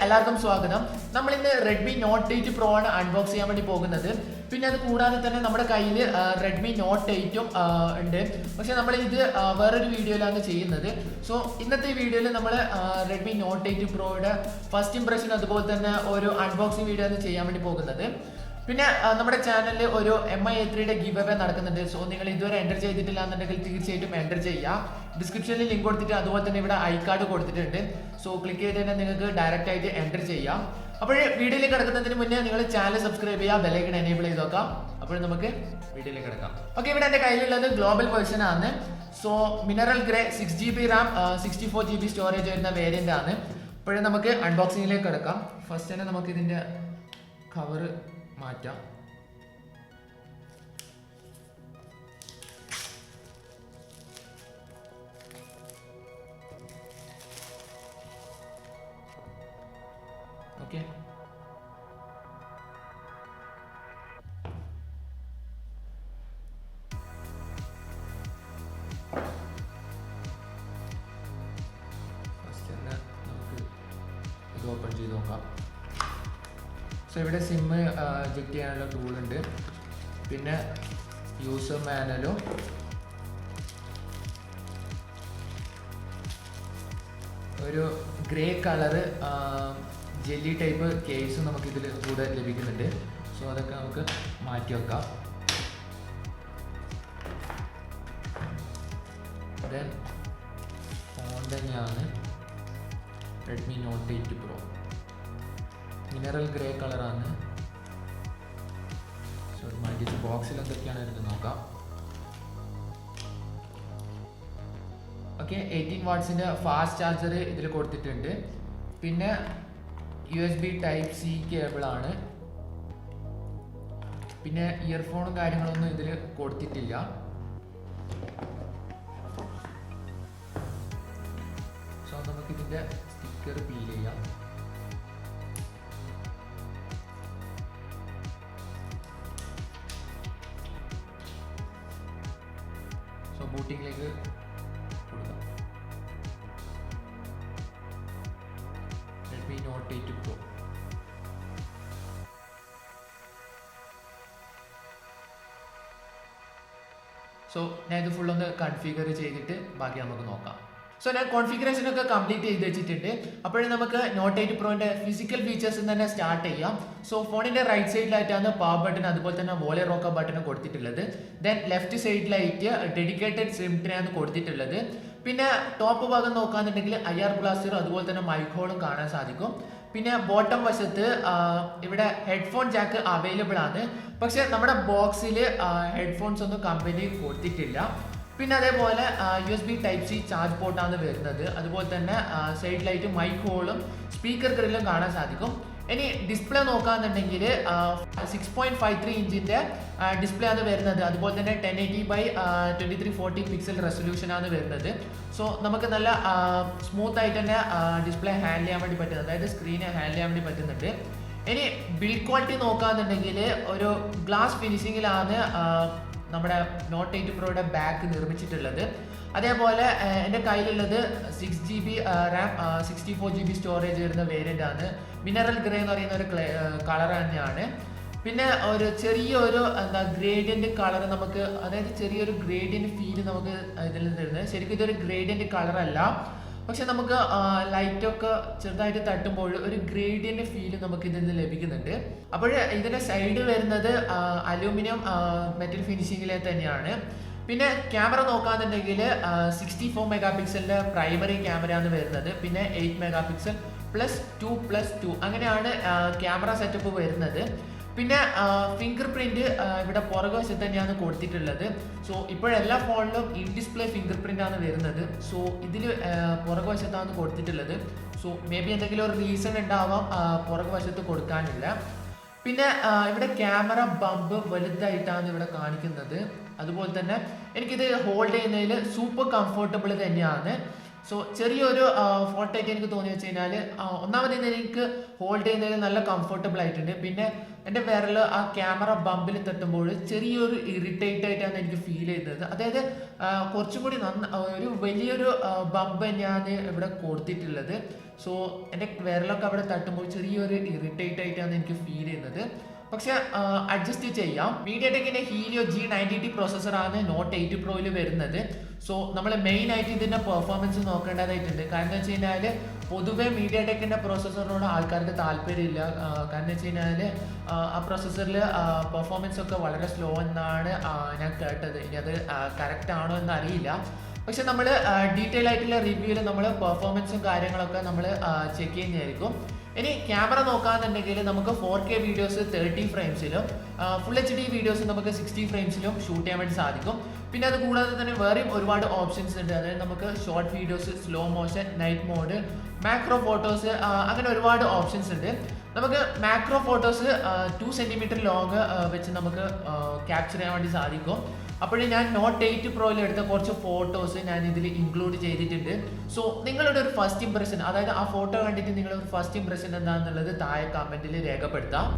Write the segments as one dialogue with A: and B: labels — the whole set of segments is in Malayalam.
A: എല്ലാവർക്കും സ്വാഗതം. നമ്മൾ ഇന്ന് റെഡ്മി നോട്ട് 8 പ്രോ ആണ് അൺബോക്സ് ചെയ്യാൻ വേണ്ടി പോകുന്നത്. പിന്നെ അത് കൂടാതെ തന്നെ നമ്മുടെ കയ്യിൽ റെഡ്മി നോട്ട് 8ഉം ഉണ്ട്. പക്ഷെ നമ്മൾ ഇത് വേറൊരു വീഡിയോയിലാണ് ചെയ്യുന്നത്. സോ ഇന്നത്തെ വീഡിയോയിൽ നമ്മൾ റെഡ്മി നോട്ട് 8 പ്രോയുടെ ഫസ്റ്റ് ഇംപ്രഷൻ അതുപോലെ തന്നെ ഒരു അൺബോക്സിങ് വീഡിയോ ആണ് ചെയ്യാൻ വേണ്ടി പോകുന്നത്. പിന്നെ നമ്മുടെ ചാനലിൽ ഒരു MI A3യുടെ ഗിവ് അവേ നടക്കുന്നുണ്ട്. സോ നിങ്ങൾ ഇതുവരെ എൻ്റർ ചെയ്തിട്ടില്ല എന്നുണ്ടെങ്കിൽ തീർച്ചയായിട്ടും എൻ്റർ ചെയ്യാം. ഡിസ്ക്രിപ്ഷനിൽ ലിങ്ക് കൊടുത്തിട്ട് അതുപോലെ തന്നെ ഇവിടെ ഐ കാർഡ് കൊടുത്തിട്ടുണ്ട്. സോ ക്ലിക്ക് ചെയ്ത് തന്നെ നിങ്ങൾക്ക് ഡയറക്റ്റ് ആയിട്ട് എൻ്റർ ചെയ്യാം. അപ്പോൾ വീഡിയോയിലേക്ക് കിടക്കുന്നതിന് മുന്നേ നിങ്ങൾ ചാനൽ സബ്സ്ക്രൈബ് ചെയ്യുക, ബെല്ലൈക്കൺ എനേബിൾ ചെയ്ത് നോക്കാം. അപ്പോൾ നമുക്ക് വീഡിയോയിലേക്ക് കിടക്കാം. ഓക്കെ, ഇവിടെ എൻ്റെ കയ്യിലുള്ളത് ഗ്ലോബൽ വേർഷൻ ആണ്. So mineral grey 6GB Ram 64GB storage വരുന്ന വേരിയൻ്റ് ആണ്. അപ്പോഴേ നമുക്ക് അൺബോക്സിങ്ങിലേക്ക് കിടക്കാം. ഫസ്റ്റ് തന്നെ നമുക്ക് ഇതിൻ്റെ കവറ് മാറ്റാം. ഓക്കെ, ഫസ്റ്റ് തന്നെ നമുക്ക് ഇത് ഓപ്പൺ ചെയ്ത് നോക്കാം. സോ ഇവിടെ സിം ചെക്ക് ചെയ്യാനുള്ള ടൂളുണ്ട്, പിന്നെ യൂസർ മാനുവലും ഒരു ഗ്രേ കളറ് ജെല്ലി ടൈപ്പ് കേസും നമുക്കിതിൽ കൂടെ ലഭിക്കുന്നുണ്ട്. സോ അതൊക്കെ നമുക്ക് മാറ്റി വെക്കാം. ദെൻ ഫോൺ തന്നെയാണ് Redmi note 8 pro, mineral grey കളറാണ്. സോ മാറ്റിച്ച് ബോക്സിൽ എന്തൊക്കെയാണ് എടുത്ത് നോക്കാം. ഓക്കെ, 18 വാട്ട്സിൻ്റെ ഫാസ്റ്റ് ചാർജർ ഇതിൽ കൊടുത്തിട്ടുണ്ട്. പിന്നെ USB Type-C കേബിളാണ്. പിന്നെ ഇയർഫോണും കാര്യങ്ങളൊന്നും ഇതിൽ കൊടുത്തിട്ടില്ല. സോ നമുക്കിതിൻ്റെ സ്റ്റിക്കർ പീൽ ചെയ്യാം. സോ ബൂട്ടിങ്ങിലേക്ക് കൊടുക്കാം. Redmi note 8 pro. സോ ഞാൻ ഇത് ഫുൾ ഒന്ന് കൺഫിഗർ ചെയ്തിട്ട് ബാക്കി നമുക്ക് നോക്കാം. സോ ഞാൻ കോൺഫിഗറേഷൻ ഒക്കെ കംപ്ലീറ്റ് ചെയ്ത് വെച്ചിട്ടുണ്ട്. അപ്പോഴും നമുക്ക് നോട്ട് 8 പ്രോന്റെ ഫിസിക്കൽ ഫീച്ചേഴ്സ് തന്നെ സ്റ്റാർട്ട് ചെയ്യാം. സോ ഫോണിന്റെ റൈറ്റ് സൈഡിലായിട്ടാണ് പവർ ബട്ടൺ അതുപോലെ തന്നെ വോളി റോക്കർ ബട്ടൺ കൊടുത്തിട്ടുള്ളത്. ദെൻ ലെഫ്റ്റ് സൈഡിലായിട്ട് ഡെഡിക്കേറ്റഡ് സിം ട്രേ ആണ് കൊടുത്തിട്ടുള്ളത്. പിന്നെ ടോപ്പ് ഭാഗം നോക്കുകയാണെന്നുണ്ടെങ്കിൽ IR ബ്ലാസ്റ്റർ അതുപോലെ തന്നെ മൈക്ക് ഹോളും കാണാൻ സാധിക്കും. പിന്നെ ബോട്ടം വശത്ത് ഇവിടെ ഹെഡ്ഫോൺ ജാക്ക് അവൈലബിൾ ആണ്. പക്ഷെ നമ്മുടെ ബോക്സിൽ ഹെഡ്ഫോൺസ് ഒന്നും കമ്പനി കൊടുത്തിട്ടില്ല. പിന്നെ അതേപോലെ USB Type-C ചാർജ് പോർട്ടാണ് വരുന്നത്. അതുപോലെ തന്നെ സൈഡിലായിട്ട് മൈക്ക് ഹോളും സ്പീക്കർ ഗ്രില്ലും കാണാൻ സാധിക്കും. ഇനി ഡിസ്പ്ലേ നോക്കുകയാണെന്നുണ്ടെങ്കിൽ 6.53 ഇഞ്ചിൻ്റെ ഡിസ്പ്ലേ ആണ് വരുന്നത്. അതുപോലെ തന്നെ 1080x2340 പിക്സൽ റെസൊല്യൂഷനാണ് വരുന്നത്. സോ നമുക്ക് നല്ല സ്മൂത്ത് ആയിട്ട് തന്നെ ഡിസ്പ്ലേ ഹാൻഡിൽ ചെയ്യാൻ വേണ്ടി പറ്റുന്നത്, അതായത് സ്ക്രീനെ ഹാൻഡിൽ ചെയ്യാൻ വേണ്ടി പറ്റുന്നുണ്ട്. ഇനി ബിൽഡ് ക്വാളിറ്റി നോക്കുകയാണെന്നുണ്ടെങ്കിൽ ഒരു ഗ്ലാസ് ഫിനിഷിങ്ങിലാണ് നമ്മുടെ നോട്ട് 8 പ്രോയുടെ ബാക്ക് നിർമ്മിച്ചിട്ടുള്ളത്. അതേപോലെ എൻ്റെ കയ്യിലുള്ളത് 6GB റാം 64GB സ്റ്റോറേജ് വരുന്ന വേരിയൻ്റ് ആണ്. മിനറൽ ഗ്രേ എന്ന് പറയുന്ന ഒരു കളർ തന്നെയാണ്. പിന്നെ ഒരു ചെറിയൊരു ഗ്രേഡിയൻ്റ് കളർ നമുക്ക്, അതായത് ചെറിയൊരു ഗ്രേഡിയൻ്റ് ഫീൽ നമുക്ക് ഇതിൽ തരുന്നത്. ശരിക്കും ഇതൊരു ഗ്രേഡിയൻ്റ് കളറല്ല, പക്ഷെ നമുക്ക് ലൈറ്റൊക്കെ ചെറുതായിട്ട് തട്ടുമ്പോൾ ഒരു ഗ്രേഡിയൻ്റ് ഫീല് നമുക്ക് ഇതിൽ നിന്ന് ലഭിക്കുന്നുണ്ട്. അപ്പോൾ ഇതിൻ്റെ സൈഡ് വരുന്നത് അലൂമിനിയം മെറ്റൽ ഫിനിഷിങ്ങിലെ തന്നെയാണ്. പിന്നെ ക്യാമറ നോക്കുകയാണെന്നുണ്ടെങ്കിൽ 64 മെഗാപിക്സലിൻ്റെ പ്രൈമറി ക്യാമറയാണ് വരുന്നത്. പിന്നെ 8 മെഗാപിക്സൽ +2+2 അങ്ങനെയാണ് ക്യാമറ സെറ്റപ്പ് വരുന്നത്. പിന്നെ ഫിംഗർ പ്രിന്റ് ഇവിടെ പുറകുവശത്ത് തന്നെയാണ് കൊടുത്തിട്ടുള്ളത്. സോ ഇപ്പോഴെല്ലാ ഫോണിലും ഇൻ ഡിസ്പ്ലേ ഫിംഗർ പ്രിന്റ് ആണ് വരുന്നത്. സോ ഇതിൽ പുറകുവശത്താണ് കൊടുത്തിട്ടുള്ളത്. സോ മേ ബി എന്തെങ്കിലും ഒരു റീസൺ ഉണ്ടാവാം പുറകുവശത്ത് കൊടുക്കാനില്ല. പിന്നെ ഇവിടെ ക്യാമറ ബമ്പ് വലുതായിട്ടാണ് ഇവിടെ കാണിക്കുന്നത്. അതുപോലെ തന്നെ എനിക്കിത് ഹോൾഡ് ചെയ്യുന്നതിൽ സൂപ്പർ കംഫർട്ടബിൾ തന്നെയാണ്. സോ ചെറിയൊരു ഫോൾട്ടായിട്ട് എനിക്ക് തോന്നി വെച്ച് കഴിഞ്ഞാൽ ഒന്നാമത് എനിക്ക് ഹോൾഡ് ചെയ്യുന്നതിൽ നല്ല കംഫർട്ടബിൾ ആയിട്ടുണ്ട്. പിന്നെ എൻ്റെ വിരൽ ആ ക്യാമറ ബമ്പിൽ തട്ടുമ്പോൾ ചെറിയൊരു ഇറിറ്റേറ്റ് ആയിട്ടാണ് എനിക്ക് ഫീൽ ചെയ്യുന്നത്. അതായത് കുറച്ചും കൂടി ഒരു വലിയൊരു ബമ്പ് ഞാൻ ഇവിടെ കൊടുത്തിട്ടുള്ളത്. സോ എൻ്റെ വിരലൊക്കെ അവിടെ തട്ടുമ്പോൾ ചെറിയൊരു ഇറിറ്റേറ്റ് ആയിട്ടാണ് എനിക്ക് ഫീൽ ചെയ്യുന്നത്. പക്ഷെ അഡ്ജസ്റ്റ് ചെയ്യാം. മീഡിയടെക്കിന്റെ ഹീലിയോ G90T പ്രോസസ്സറാണ് നോട്ട് 8 പ്രോയിൽ വരുന്നത്. സോ നമ്മൾ മെയിൻ ആയിട്ട് ഇതിന്റെ പെർഫോമൻസ് നോക്കേണ്ടതായിട്ടുണ്ട്. കാരണം എന്ന് വെച്ച് കഴിഞ്ഞാൽ പൊതുവെ മീഡിയടെക്കിന്റെ പ്രോസസ്സറിനോട് ആൾക്കാർക്ക് താല്പര്യമില്ല. കാരണം വെച്ച് കഴിഞ്ഞാൽ ആ പ്രോസസ്സറിൽ പെർഫോമൻസ് ഒക്കെ വളരെ സ്ലോ എന്നാണ് ഞാൻ കേട്ടത്. ഇനി അത് കറക്റ്റ് ആണോ എന്ന് അറിയില്ല. പക്ഷെ നമ്മൾ ഡീറ്റെയിൽ ആയിട്ടുള്ള റിവ്യൂവിൽ നമ്മൾ പെർഫോമൻസും കാര്യങ്ങളൊക്കെ നമ്മൾ ചെക്ക് ചെയ്യുന്നതായിരിക്കും. ഇനി ക്യാമറ നോക്കാന്നുണ്ടെങ്കിൽ നമുക്ക് 4K വീഡിയോസ് 30 ഫ്രെയിംസിലും ഫുൾ HD വീഡിയോസ് നമുക്ക് 60 ഫ്രെയിംസിലും ഷൂട്ട് ചെയ്യാൻ വേണ്ടി സാധിക്കും. പിന്നെ അത് കൂടാതെ തന്നെ വേറെയും ഒരുപാട് ഓപ്ഷൻസ് ഉണ്ട്. അതായത് നമുക്ക് short videos, slow motion, night mode, macro photos, അങ്ങനെ ഒരുപാട് ഓപ്ഷൻസ് ഉണ്ട്. നമുക്ക് മാക്രോ ഫോട്ടോസ് 2 സെന്റിമീറ്റർ ലോങ് വെച്ച് നമുക്ക് ക്യാപ്ചർ ചെയ്യാൻ വേണ്ടി സാധിക്കും. അപ്പോഴേ ഞാൻ നോട്ട് 8 പ്രോയിൽ എടുത്ത കുറച്ച് ഫോട്ടോസ് ഞാൻ ഇതിൽ ഇൻക്ലൂഡ് ചെയ്തിട്ടുണ്ട്. സോ നിങ്ങളുടെ ഒരു ഫസ്റ്റ് ഇംപ്രഷൻ, അതായത് ആ ഫോട്ടോ കണ്ടിട്ട് നിങ്ങളുടെ ഒരു ഫസ്റ്റ് ഇംപ്രഷൻ എന്താണെന്നുള്ളത് താഴെ കമന്റിൽ രേഖപ്പെടുത്താം.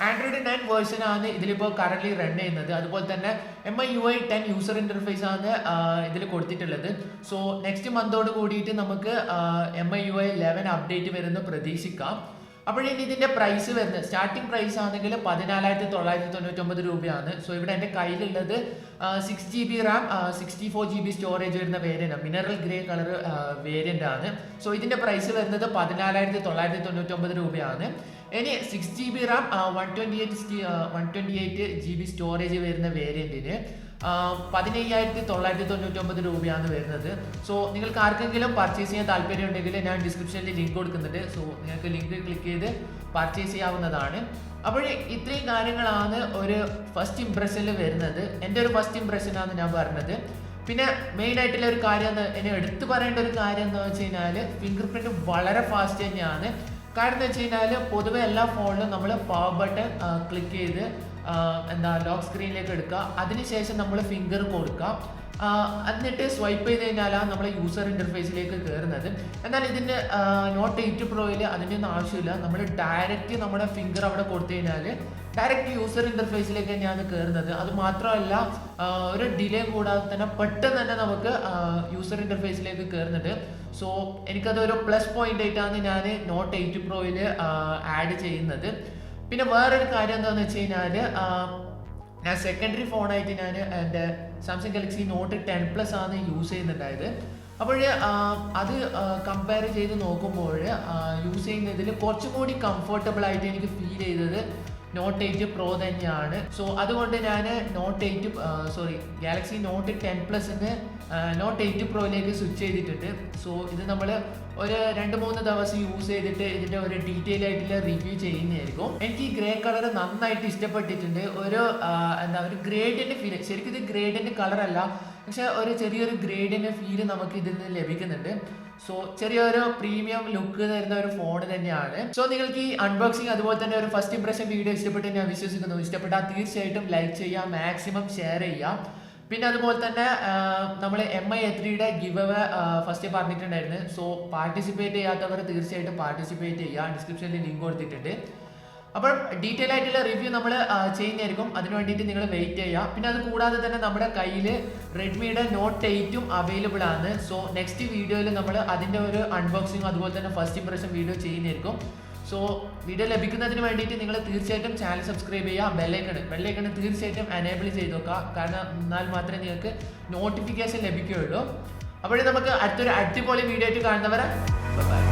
A: Android 9 വേർഷൻ ആണ് ഇതിലിപ്പോൾ കറന്റ് റൺ ചെയ്യുന്നത്. അതുപോലെ തന്നെ MIUI 10 യൂസർ ഇന്റർഫേസ് ആണ് ഇതിൽ കൊടുത്തിട്ടുള്ളത്. സോ നെക്സ്റ്റ് മന്തോട് കൂടിയിട്ട് നമുക്ക് MIUI 11 അപ്ഡേറ്റ് വരുന്ന പ്രതീക്ഷിക്കാം. അപ്പോഴേ ഇതിന്റെ പ്രൈസ് വരുന്നത് സ്റ്റാർട്ടിംഗ് പ്രൈസ് ആണെങ്കിൽ 14,999 രൂപയാണ്. സോ ഇവിടെ എൻ്റെ കയ്യിലുള്ളത് 6GB റാം 64GB സ്റ്റോറേജ് വരുന്ന variant, mineral grey colour variant ആണ്. സോ ഇതിന്റെ പ്രൈസ് വരുന്നത് 14,999 രൂപയാണ്. ഇനി 6GB റാം 128GB സ്റ്റോറേജ് വരുന്ന വേരിയന്റിന് 15,999 രൂപയാണ് വരുന്നത്. സോ നിങ്ങൾക്ക് ആർക്കെങ്കിലും പർച്ചേസ് ചെയ്യാൻ താല്പര്യം ഉണ്ടെങ്കിൽ ഞാൻ ഡിസ്ക്രിപ്ഷനിൽ ലിങ്ക് കൊടുക്കുന്നുണ്ട്. സോ നിങ്ങൾക്ക് ലിങ്ക് ക്ലിക്ക് ചെയ്ത് പർച്ചേസ് ചെയ്യാവുന്നതാണ്. അപ്പോൾ ഇത്രയും കാര്യങ്ങളാണ് ഒരു ഫസ്റ്റ് ഇംപ്രഷനിൽ വരുന്നത്. എൻ്റെ ഒരു ഫസ്റ്റ് ഇംപ്രഷനാണ് ഞാൻ പറഞ്ഞത്. പിന്നെ മെയിൻ ആയിട്ടുള്ള ഒരു കാര്യം എന്നെ എടുത്തു പറയേണ്ട ഒരു കാര്യം എന്താ വെച്ച് കഴിഞ്ഞാൽ ഫിംഗർ പ്രിന്റ് വളരെ ഫാസ്റ്റ് തന്നെയാണ്. കാരണം എന്താ വെച്ച് കഴിഞ്ഞാൽ പൊതുവെ എല്ലാ ഫോണിലും നമ്മൾ പവർ ബട്ടൺ ക്ലിക്ക് ചെയ്ത് ലോക്ക് സ്ക്രീനിലേക്ക് എടുക്കുക. അതിനുശേഷം നമ്മൾ ഫിംഗർ കൊടുക്കുക. എന്നിട്ട് സ്വൈപ്പ് ചെയ്ത് കഴിഞ്ഞാലാണ് നമ്മൾ യൂസർ ഇന്റർഫേസിലേക്ക് കയറുന്നത്. എന്നാൽ ഇതിൻ്റെ നോട്ട് 8 പ്രോയിൽ അതിൻ്റെ ഒന്നും ആവശ്യമില്ല. നമ്മൾ ഡയറക്റ്റ് നമ്മുടെ ഫിംഗർ അവിടെ കൊടുത്തു കഴിഞ്ഞാൽ ഡയറക്റ്റ് യൂസർ ഇന്റർഫേസിലേക്ക് തന്നെയാണ് കയറുന്നത്. അത് മാത്രമല്ല ഒരു ഡിലേ കൂടാതെ തന്നെ പെട്ടെന്ന് തന്നെ നമുക്ക് യൂസർ ഇന്റർഫേസിലേക്ക് കയറുന്നുണ്ട്. സോ എനിക്കതൊരു പ്ലസ് പോയിന്റ് ആയിട്ടാണ് ഞാൻ നോട്ട് 8 പ്രോയിൽ ആഡ് ചെയ്യുന്നത്. പിന്നെ വേറൊരു കാര്യം എന്താണെന്ന് വെച്ച് കഴിഞ്ഞാൽ ഞാൻ സെക്കൻഡറി ഫോണായിട്ട് ഞാൻ എൻ്റെ സാംസങ് ഗാലക്സി നോട്ട് 10+ ആണ് യൂസ് ചെയ്യുന്നുണ്ടായത്. അപ്പോൾ അത് കമ്പയർ ചെയ്ത് നോക്കുമ്പോൾ യൂസ് ചെയ്യുന്നതിൽ കുറച്ചും കൂടി കംഫർട്ടബിൾ ആയിട്ട് എനിക്ക് ഫീൽ ചെയ്തത് നോട്ട് 8 പ്രോ തന്നെയാണ്. സോ അതുകൊണ്ട് ഞാൻ ഗാലക്സി നോട്ട് 10+ന്ന് നോട്ട് 8 പ്രോയിലേക്ക് സ്വിച്ച് ചെയ്തിട്ടുണ്ട്. സോ ഇത് നമ്മൾ ഒരു 2-3 ദിവസം യൂസ് ചെയ്തിട്ട് ഇതിൻ്റെ ഒരു ഡീറ്റെയിൽ ആയിട്ടുള്ള റിവ്യൂ ചെയ്യുന്നതായിരിക്കും. എനിക്ക് ഈ ഗ്രേ കളർ നന്നായിട്ട് ഇഷ്ടപ്പെട്ടിട്ടുണ്ട്. ഒരു ഒരു ഗ്രേഡിൻ്റെ ഫീൽ, ശരിക്കും ഇത് ഗ്രേഡിൻ്റെ കളറല്ല, പക്ഷെ ഒരു ചെറിയൊരു ഗ്രേഡിൻ്റെ ഫീല് നമുക്ക് ഇതിൽ നിന്ന് ലഭിക്കുന്നുണ്ട്. സോ ചെറിയൊരു പ്രീമിയം ലുക്ക് തരുന്ന ഒരു ഫോൺ തന്നെയാണ്. സോ നിങ്ങൾക്ക് ഈ അൺബോക്സിങ് അതുപോലെ തന്നെ ഒരു ഫസ്റ്റ് ഇംപ്രഷൻ വീഡിയോ ഇഷ്ടപ്പെട്ട് ഞാൻ വിശ്വസിക്കുന്നു. ഇഷ്ടപ്പെട്ടാൽ തീർച്ചയായിട്ടും ലൈക്ക് ചെയ്യുക, മാക്സിമം ഷെയർ ചെയ്യുക. പിന്നെ അതുപോലെ തന്നെ നമ്മൾ MI3യുടെ ഗിവ് അവേ ഫസ്റ്റ് പറഞ്ഞിട്ടുണ്ടായിരുന്നു. സോ പാർട്ടിസിപ്പേറ്റ് ചെയ്യാത്തവർ തീർച്ചയായിട്ടും പാർട്ടിസിപ്പേറ്റ് ചെയ്യുക. ഡിസ്ക്രിപ്ഷനിൽ ലിങ്ക് കൊടുത്തിട്ടുണ്ട്. അപ്പോൾ ഡീറ്റെയിൽ ആയിട്ടുള്ള റിവ്യൂ നമ്മൾ ചെയ്യുന്നതായിരിക്കും. അതിന് വേണ്ടിയിട്ട് നിങ്ങൾ വെയിറ്റ് ചെയ്യുക. പിന്നെ അത് കൂടാതെ തന്നെ നമ്മുടെ കയ്യിൽ റെഡ്മിയുടെ നോട്ട് 8 അവൈലബിൾ ആണ്. സോ നെക്സ്റ്റ് വീഡിയോയിൽ നമ്മൾ അതിൻ്റെ ഒരു അൺബോക്സിങ് അതുപോലെ തന്നെ ഫസ്റ്റ് ഇംപ്രഷൻ വീഡിയോ ചെയ്യുന്നതായിരിക്കും. സോ വീഡിയോ ലഭിക്കുന്നതിന് വേണ്ടിയിട്ട് നിങ്ങൾ തീർച്ചയായിട്ടും ചാനൽ സബ്സ്ക്രൈബ് ചെയ്യുക. ബെല്ലൈക്കൺ തീർച്ചയായിട്ടും എനേബിൾ ചെയ്ത് നോക്കുക. കാരണം എന്നാൽ മാത്രമേ നിങ്ങൾക്ക് നോട്ടിഫിക്കേഷൻ ലഭിക്കുകയുള്ളൂ. അപ്പോഴേ നമുക്ക് അടുത്തൊരു അടിപൊളി വീഡിയോ ആയിട്ട് കാണുന്നവരെ ബൈ.